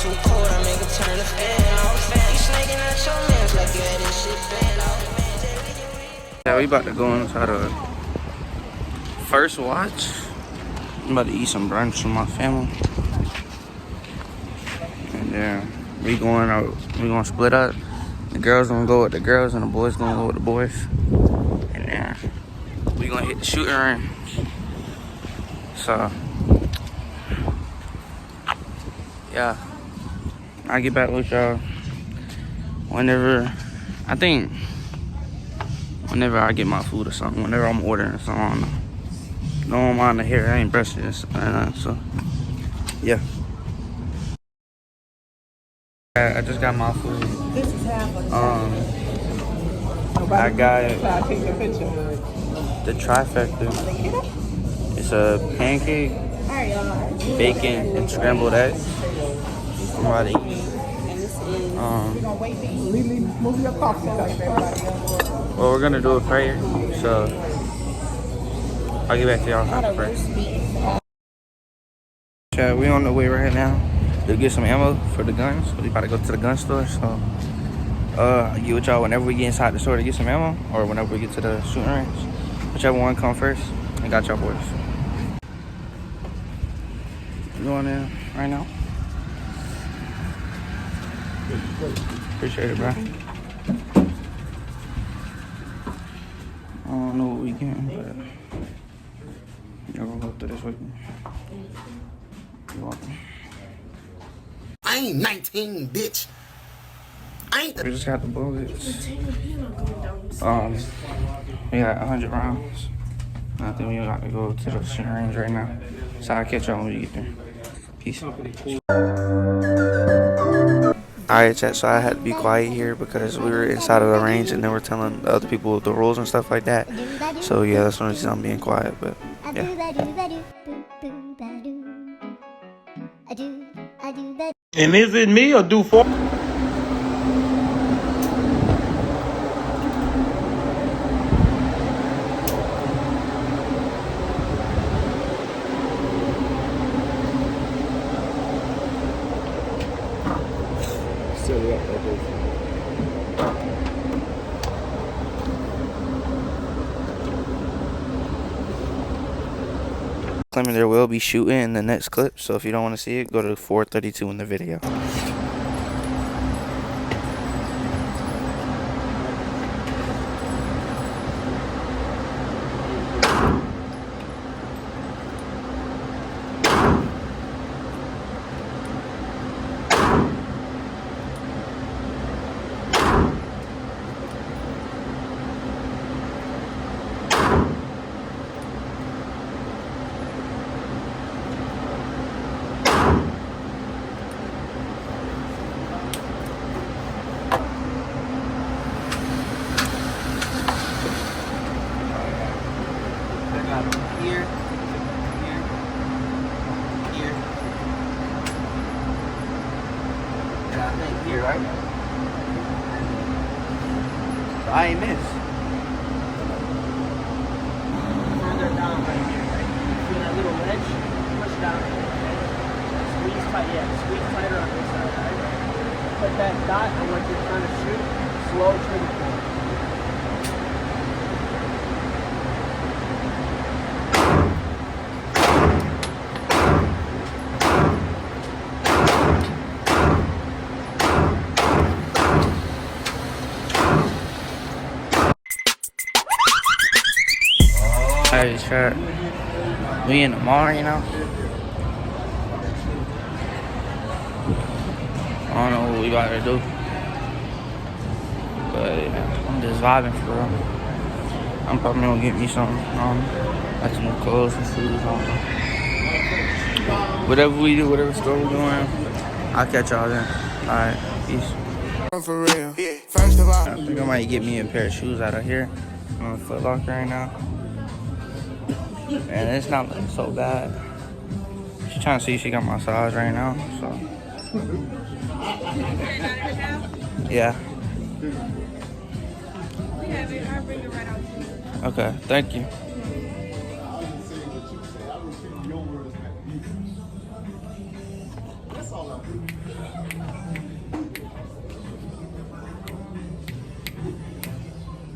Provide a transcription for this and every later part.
too cold, I make it turn the fan off. You snaking at your mans like you had this shit planned out. Yeah, we about to go inside of First Watch. I'm about to eat some brunch with my family. And then we gonna split up. The girls gonna go with the girls and the boys gonna go with the boys. And then we gonna hit the shooting range. So yeah, I'll get back with y'all whenever I get my food or something, whenever I'm ordering something. Don't mind the hair, I ain't brushing this. So yeah. I just got my food. This is half of I got take the picture. the trifecta. It's a pancake, bacon, and scrambled eggs. I'm about to eat. Move your coffee cup, everybody. Well, we're gonna do a prayer, so I'll get back to y'all after prayer. Yeah, we on the way right now to get some ammo for the guns. We about to go to the gun store, so I'll get with y'all whenever we get inside the store to get some ammo, or whenever we get to the shooting range. Whichever one come first. I got y'all boys. You going in right now? Appreciate it, bro. I don't know what we getting, but you're gonna go through this with me. You're welcome. I ain't 19, bitch. I ain't. We just got the bullets. We got 100 rounds. I think we got to go to the shooting range right now. So I'll catch y'all when we get there. Peace. Alright, chat, so I had to be quiet here because we were inside of the range and they were telling the other people the rules and stuff like that. So yeah, that's when I'm being quiet, but yeah. And is it me or do for? Claiming there will be shooting in the next clip, so if you don't want to see it, go to 432 in the video. Here, right? So I ain't miss. Further down right here, right? Feel that little ledge? Push down. Squeeze tight, yeah. Squeeze tighter on this side, right? Put that dot on what you're trying to shoot. Slow trigger pull. Alright, chat. We in the mall, you know? I don't know what we about to do. But yeah, I'm just vibing for real. I'm probably gonna get me some, like some clothes and food. I don't know. Whatever we do, whatever store we're doing, I'll catch y'all then. Alright, peace. For real. First of all, I think I might get me a pair of shoes out of here. I'm on Foot Locker right now. And it's not looking so bad. She's trying to see if she got my size right now, so. Yeah. Okay, thank you.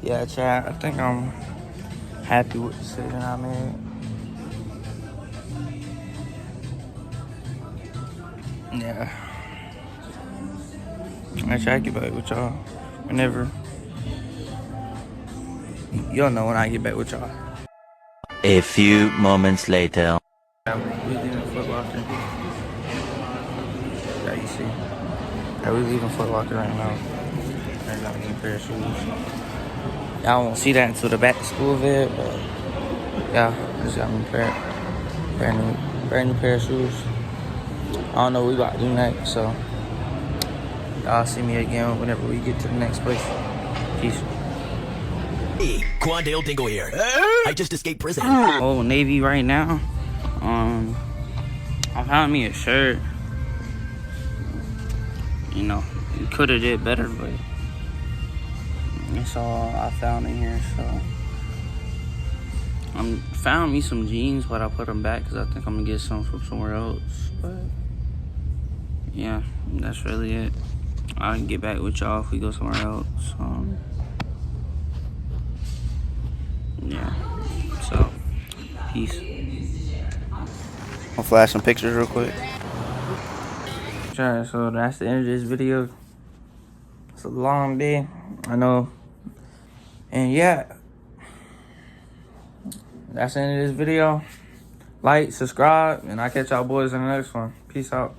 Yeah, Chad, I think I'm happy with the decision I made. Yeah. Actually, I get back with y'all whenever. You'll know when I get back with y'all. A few moments later. Yeah, we leaving Foot Locker. Yeah, you see. Yeah, we leaving Foot Locker right now. I got me a pair of shoes. Y'all won't see that until the back to school vid, but yeah, just got me a brand new pair of shoes. I don't know what we about to do next, so y'all see me again whenever we get to the next place. Peace. Hey, Quandale Dingle here. I just escaped prison. Oh, Navy right now. I found me a shirt. You know, you could have did better, but that's all I found in here. So I found me some jeans, but I put them back because I think I'm gonna get some from somewhere else. But yeah, that's really it. I can get back with y'all if we go somewhere else. Yeah. So peace. I'll flash some pictures real quick. Alright, so that's the end of this video. It's a long day, I know. And yeah, that's the end of this video. Like, subscribe, and I'll catch y'all boys in the next one. Peace out.